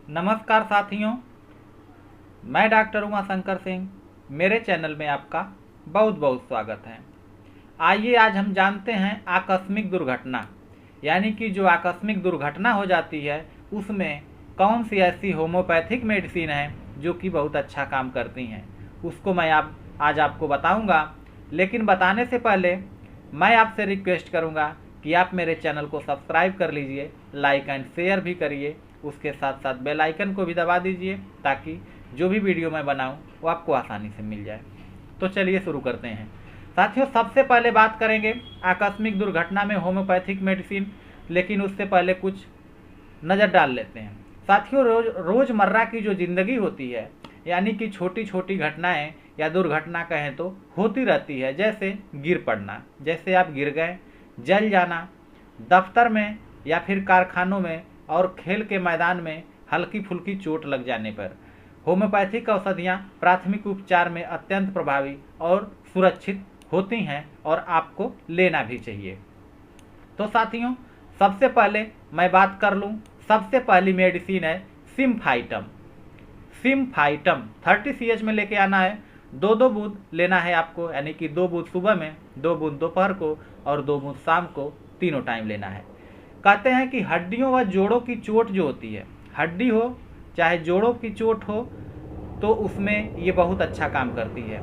नमस्कार साथियों, मैं डॉक्टर उमाशंकर सिंह। मेरे चैनल में आपका बहुत बहुत स्वागत है। आइए आज हम जानते हैं आकस्मिक दुर्घटना, यानी कि जो आकस्मिक दुर्घटना हो जाती है उसमें कौन सी ऐसी होम्योपैथिक मेडिसिन है जो कि बहुत अच्छा काम करती हैं, उसको मैं आज आपको बताऊंगा। लेकिन बताने से पहले मैं आपसे रिक्वेस्ट करूंगा कि आप मेरे चैनल को सब्सक्राइब कर लीजिए, लाइक एंड शेयर भी करिए, उसके साथ साथ बेल आइकन को भी दबा दीजिए ताकि जो भी वीडियो मैं बनाऊं वो आपको आसानी से मिल जाए। तो चलिए शुरू करते हैं साथियों। सबसे पहले बात करेंगे आकस्मिक दुर्घटना में होम्योपैथिक मेडिसिन, लेकिन उससे पहले कुछ नज़र डाल लेते हैं साथियों। रोज़मर्रा की जो ज़िंदगी होती है, यानी कि छोटी छोटी घटनाएं या दुर्घटना कहें तो होती रहती है। जैसे गिर पड़ना, जैसे आप गिर गए, जल जाना, दफ्तर में या फिर कारखानों में और खेल के मैदान में हल्की फुल्की चोट लग जाने पर होम्योपैथिक औषधियाँ प्राथमिक उपचार में अत्यंत प्रभावी और सुरक्षित होती हैं और आपको लेना भी चाहिए। तो साथियों, सबसे पहले मैं बात कर लूँ, सबसे पहली मेडिसिन है सिम्फाइटम। सिम्फाइटम 30 CH में लेके आना है, 2 बूंद लेना है आपको, यानी कि 2 बूंद सुबह में, 2 बूंद दोपहर को और 2 बूंद शाम को, तीनों टाइम लेना है। कहते हैं कि हड्डियों व जोड़ों की चोट जो होती है, हड्डी हो चाहे जोड़ों की चोट हो, तो उसमें ये बहुत अच्छा काम करती है।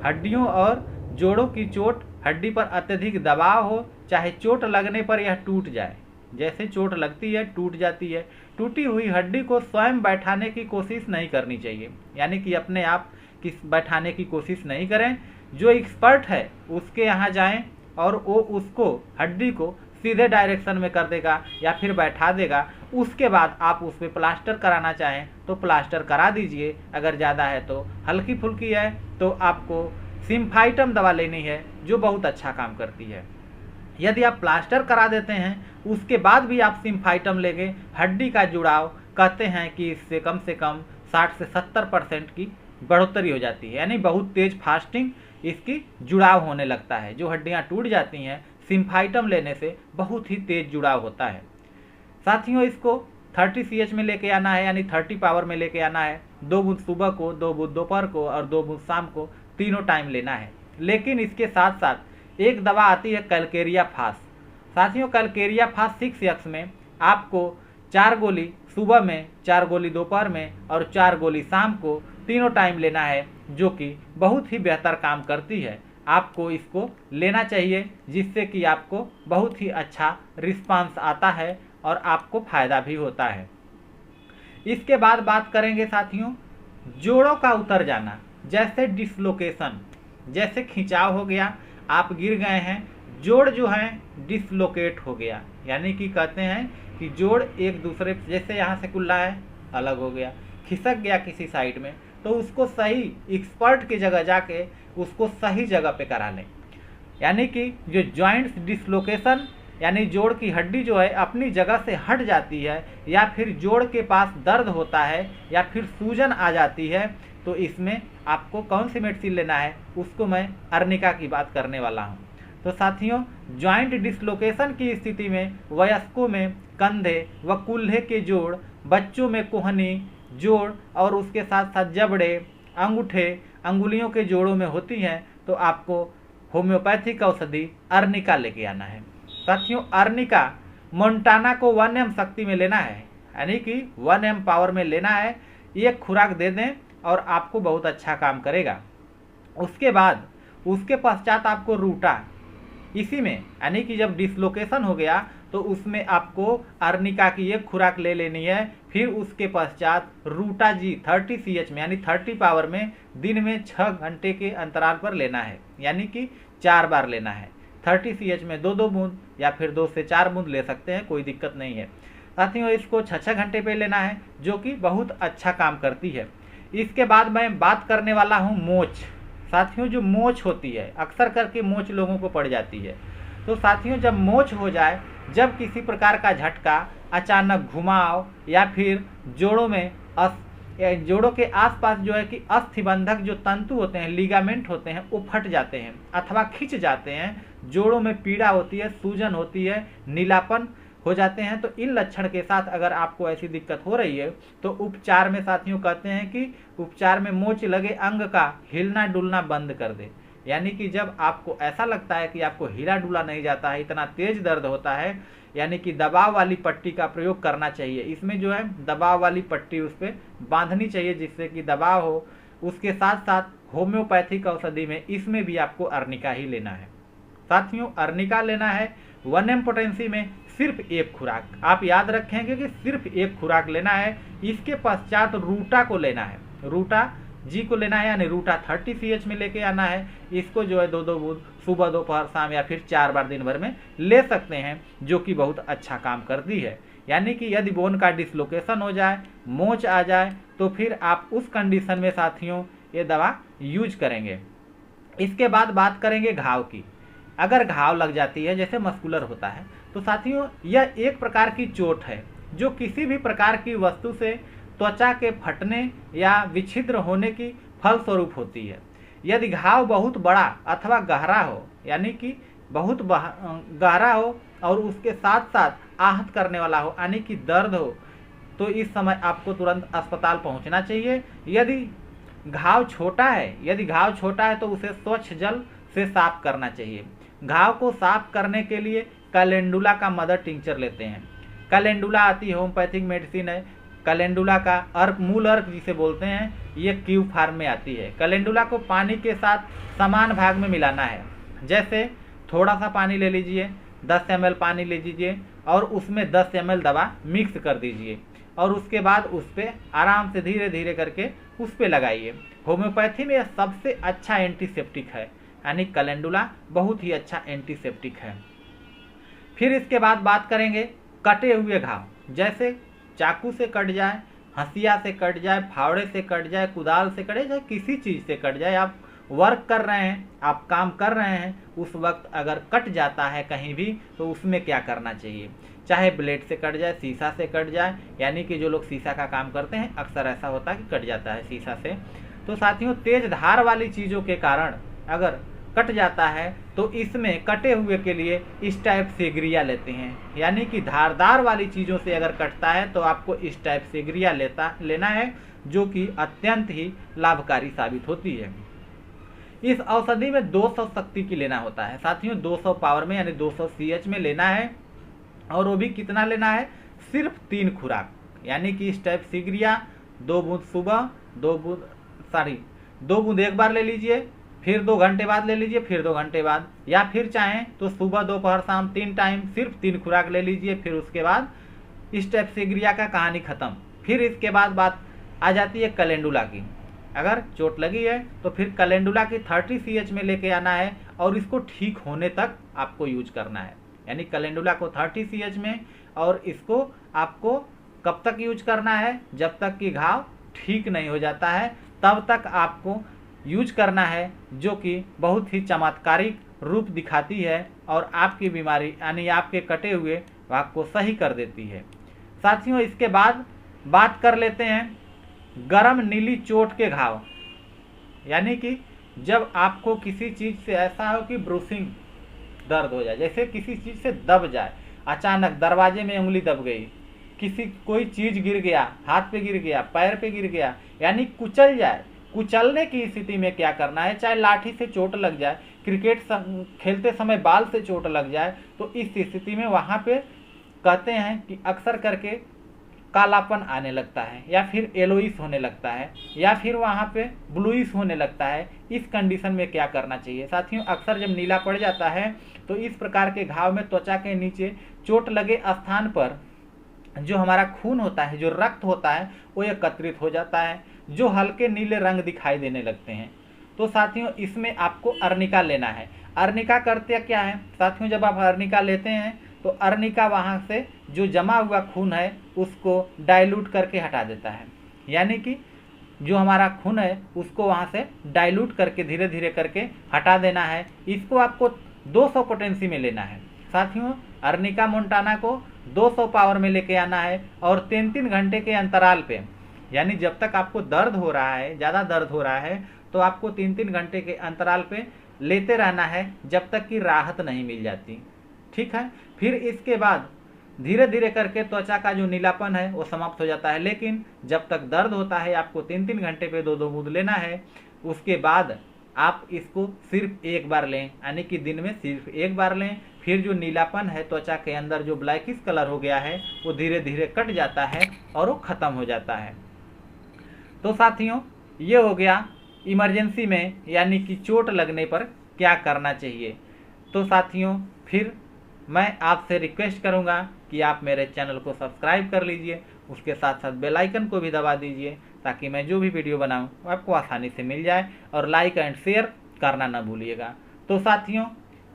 हड्डियों और जोड़ों की चोट, हड्डी पर अत्यधिक दबाव हो, चाहे चोट लगने पर यह टूट जाए, जैसे चोट लगती है टूट जाती है, टूटी हुई हड्डी को स्वयं बैठाने की कोशिश नहीं करनी चाहिए, यानी कि अपने आप बैठाने की कोशिश नहीं करें। जो एक्सपर्ट है उसके यहाँ जाएं और वो उसको हड्डी को सीधे डायरेक्शन में कर देगा या फिर बैठा देगा। उसके बाद आप उस पर प्लास्टर कराना चाहें तो प्लास्टर करा दीजिए। अगर ज़्यादा है तो, हल्की फुल्की है तो आपको सिम्फाइटम दवा लेनी है जो बहुत अच्छा काम करती है। यदि आप प्लास्टर करा देते हैं उसके बाद भी आप सिम्फाइटम लेंगे, हड्डी का जुड़ाव कहते हैं कि इससे कम से कम 60 से 70% की बढ़ोतरी हो जाती है, यानी बहुत तेज फास्टिंग इसकी जुड़ाव होने लगता है। जो हड्डियां टूट जाती हैं सिम्फाइटम लेने से बहुत ही तेज जुड़ाव होता है। साथियों, इसको 30 CH में लेके आना है, यानी 30 पावर में लेके आना है। 2 बूंद सुबह को, 2 बूंद दोपहर को और 2 बूंद शाम को, तीनों टाइम लेना है। लेकिन इसके साथ साथ एक दवा आती है कैलकेरिया फास्ट। साथियों, कैलकेरिया फास्ट 6X में आपको 4 गोली सुबह में, 4 गोली दोपहर में और 4 गोली शाम को, तीनों टाइम लेना है, जो कि बहुत ही बेहतर काम करती है। आपको इसको लेना चाहिए, जिससे कि आपको बहुत ही अच्छा रिस्पांस आता है और आपको फायदा भी होता है। इसके बाद बात करेंगे साथियों जोड़ों का उतर जाना, जैसे डिसलोकेशन, जैसे खिंचाव हो गया, आप गिर गए हैं, जोड़ जो है डिसलोकेट हो गया, यानी कि कहते हैं कि जोड़ एक दूसरे, जैसे यहाँ से कुल्ला है अलग हो गया, खिसक गया किसी साइड में, तो उसको सही एक्सपर्ट की जगह जाके उसको सही जगह पे करा लें। यानी कि जो जॉइंट्स डिसलोकेशन, यानी जोड़ की हड्डी जो है अपनी जगह से हट जाती है, या फिर जोड़ के पास दर्द होता है या फिर सूजन आ जाती है, तो इसमें आपको कौन सी मेडिसिन लेना है, उसको मैं अर्निका की बात करने वाला हूँ। तो साथियों, जॉइंट डिसलोकेशन की स्थिति में वयस्कों में कंधे व कूल्हे के जोड़, बच्चों में कोहनी जोड़ और उसके साथ साथ जबड़े, अंगूठे, अंगुलियों के जोड़ों में होती हैं, तो आपको होम्योपैथिक औषधि अर्निका लेके आना है। साथियों, अर्निका मोंटाना को 1 M शक्ति में लेना है, यानी कि 1 M पावर में लेना है। एक खुराक दे दें और आपको बहुत अच्छा काम करेगा। उसके बाद उसके पश्चात आपको रूटा, इसी में यानी कि जब डिसलोकेशन हो गया तो उसमें आपको अर्निका की एक खुराक ले लेनी है। फिर उसके पश्चात रूटा जी 30 CH में, यानी 30 पावर में, दिन में 6 घंटे के अंतराल पर लेना है, यानी कि 4 बार लेना है। 30 CH में 2-2 बूंद या फिर 2 से 4 बूंद ले सकते हैं, कोई दिक्कत नहीं है। साथियों, इसको 6-6 घंटे पे लेना है, जो कि बहुत अच्छा काम करती है। इसके बाद मैं बात करने वाला हूँ मोच। साथियों, जो मोच होती है, अक्सर करके मोच लोगों को पड़ जाती है। तो साथियों, जब मोच हो जाए, जब किसी प्रकार का झटका, अचानक घुमाव या फिर जोड़ों में जोड़ों के आसपास जो है कि अस्थिबंधक जो तंतु होते हैं, लिगामेंट होते हैं, वो फट जाते हैं अथवा खिंच जाते हैं, जोड़ों में पीड़ा होती है, सूजन होती है, नीलापन हो जाते हैं। तो इन लक्षण के साथ अगर आपको ऐसी दिक्कत हो रही है तो उपचार में साथियों कहते हैं कि उपचार में मोच लगे अंग का हिलना डुलना बंद कर दे। यानी कि जब आपको ऐसा लगता है कि आपको हिला डुला नहीं जाता है, इतना तेज दर्द होता है, यानी कि दबाव वाली पट्टी का प्रयोग करना चाहिए। इसमें जो है दबाव वाली पट्टी उस पर बांधनी चाहिए जिससे कि दबाव हो। उसके साथ साथ होम्योपैथिक औषधि में इसमें भी आपको अर्निका ही लेना है। साथियों अर्निका लेना है 1 पोटेंसी में सिर्फ 1 खुराक। आप याद रखेंगे कि सिर्फ 1 खुराक लेना है। इसके पश्चात रूटा को लेना है, रूटा जी को लेना है, यानी रूटा 30 CH में लेके आना है। इसको जो है 2-2 बूंद सुबह दोपहर शाम या फिर 4 बार दिन भर में ले सकते हैं, जो कि बहुत अच्छा काम करती है। यानी कि यदि बोन का डिसलोकेशन हो जाए, मोच आ जाए, तो फिर आप उस कंडीशन में साथियों ये दवा यूज करेंगे। इसके बाद बात करेंगे घाव की। अगर घाव लग जाती है जैसे मस्कुलर होता है, तो साथियों यह एक प्रकार की चोट है जो किसी भी प्रकार की वस्तु से त्वचा के फटने या विछिद्र होने की फलस्वरूप होती है। यदि घाव बहुत बड़ा अथवा गहरा हो, यानी कि बहुत गहरा हो और उसके साथ साथ आहत करने वाला हो, यानी कि दर्द हो, तो इस समय आपको तुरंत अस्पताल पहुंचना चाहिए। यदि घाव छोटा है तो उसे स्वच्छ जल से साफ करना चाहिए। घाव को साफ करने के लिए कैलेंडुला का मदर टिंचर लेते हैं। कैलेंडुला आती है, होम्योपैथिक मेडिसिन है। कैलेंडुला का मूल अर्क जिसे बोलते हैं, ये क्यू फार्म में आती है। कैलेंडुला को पानी के साथ समान भाग में मिलाना है। जैसे थोड़ा सा पानी ले लीजिए, 10 ml पानी ले लीजिए और उसमें 10 ml दवा मिक्स कर दीजिए और उसके बाद उस पर आराम से धीरे धीरे करके उस पर लगाइए। होम्योपैथी में यह सबसे अच्छा एंटीसेप्टिक है, यानी कैलेंडुला बहुत ही अच्छा एंटीसेप्टिक है। फिर इसके बाद बात करेंगे कटे हुए घाव, जैसे चाकू से कट जाए, हंसिया से कट जाए, फावड़े से कट जाए, कुदाल से कटे जाए, किसी चीज़ से कट जाए। आप वर्क कर रहे हैं, आप काम कर रहे हैं, उस वक्त अगर कट जाता है कहीं भी तो उसमें क्या करना चाहिए। चाहे ब्लेड से कट जाए, शीशा से कट जाए, यानी कि जो लोग शीशा का काम करते हैं अक्सर ऐसा होता है कि कट जाता है शीशा से। तो साथियों तेज धार वाली चीज़ों के कारण अगर कट जाता है तो इसमें कटे हुए के लिए इस टाइप से ग्रिया लेते हैं। यानी कि धारदार वाली चीज़ों से अगर कटता है तो आपको इस टाइप से ग्रिया लेना है, जो कि अत्यंत ही लाभकारी साबित होती है। इस औषधि में 200 शक्ति की लेना होता है साथियों, 200 पावर में, यानी 200 CH में लेना है। और वो भी कितना लेना है, सिर्फ 3 खुराक। यानी कि इस टाइप से ग्रिया 2 बूंद सुबह, 2 बूंद एक बार ले लीजिए, फिर 2 घंटे बाद ले लीजिए, फिर 2 घंटे बाद, या फिर चाहें तो सुबह दोपहर शाम 3 टाइम सिर्फ 3 खुराक ले लीजिए। फिर उसके बाद इस टाइप से ग्रिया का कहानी खत्म। फिर इसके बाद बात आ जाती है कैलेंडुला की। अगर चोट लगी है तो फिर कैलेंडुला की 30 CH में लेके आना है और इसको ठीक होने तक आपको यूज करना है। यानी कैलेंडुला को 30 CH में, और इसको आपको कब तक यूज करना है, जब तक कि घाव ठीक नहीं हो जाता है तब तक आपको यूज करना है, जो कि बहुत ही चमत्कारिक रूप दिखाती है और आपकी बीमारी यानी आपके कटे हुए भाग को सही कर देती है। साथियों इसके बाद बात कर लेते हैं गरम नीली चोट के घाव। यानी कि जब आपको किसी चीज़ से ऐसा हो कि ब्रूसिंग दर्द हो जाए, जैसे किसी चीज़ से दब जाए, अचानक दरवाजे में उंगली दब गई, कोई चीज़ गिर गया, हाथ पे गिर गया, पैर पे गिर गया, यानी कुचल जाए। कुचलने की स्थिति में क्या करना है, चाहे लाठी से चोट लग जाए, क्रिकेट खेलते समय बाल से चोट लग जाए, तो इस स्थिति में वहाँ पे कहते हैं कि अक्सर करके कालापन आने लगता है, या फिर येलोइश होने लगता है, या फिर वहाँ पे ब्लूइश होने लगता है। इस कंडीशन में क्या करना चाहिए साथियों, अक्सर जब नीला पड़ जाता है तो इस प्रकार के घाव में त्वचा के नीचे चोट लगे स्थान पर जो हमारा खून होता है, जो रक्त होता है, वो एकत्रित हो जाता है, जो हल्के नीले रंग दिखाई देने लगते हैं। तो साथियों इसमें आपको अर्निका लेना है। अर्निका करते क्या है साथियों, जब आप अर्निका लेते हैं तो अर्निका वहाँ से जो जमा हुआ खून है उसको डाइल्यूट करके हटा देता है। यानी कि जो हमारा खून है उसको वहाँ से डाइल्यूट करके धीरे धीरे करके हटा देना है। इसको आपको 200 पोटेंसी में लेना है साथियों। अर्निका मोंटाना को 200 पावर में लेके आना है और 3-3 घंटे के अंतराल पे, यानी जब तक आपको दर्द हो रहा है, ज़्यादा दर्द हो रहा है, तो आपको 3-3 घंटे के अंतराल पे लेते रहना है जब तक कि राहत नहीं मिल जाती। ठीक है। फिर इसके बाद धीरे धीरे करके त्वचा का जो नीलापन है वो समाप्त हो जाता है। लेकिन जब तक दर्द होता है आपको 3-3 घंटे पे 2-2 बूंद लेना है। उसके बाद आप इसको सिर्फ एक बार लें, यानी कि दिन में सिर्फ एक बार लें। फिर जो नीलापन है त्वचा के अंदर, जो ब्लैकिश कलर हो गया है, वो धीरे धीरे कट जाता है और वो ख़त्म हो जाता है। तो साथियों, ये हो गया इमरजेंसी में, यानी कि चोट लगने पर क्या करना चाहिए। तो साथियों, फिर मैं आपसे रिक्वेस्ट करूंगा कि आप मेरे चैनल को सब्सक्राइब कर लीजिए, उसके साथ साथ बेल आइकन को भी दबा दीजिए, ताकि मैं जो भी वीडियो बनाऊं वो आपको आसानी से मिल जाए। और लाइक एंड शेयर करना ना भूलिएगा। तो साथियों,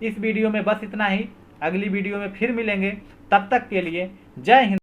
इस वीडियो में बस इतना ही। अगली वीडियो में फिर मिलेंगे, तब तक के लिए जय हिंद।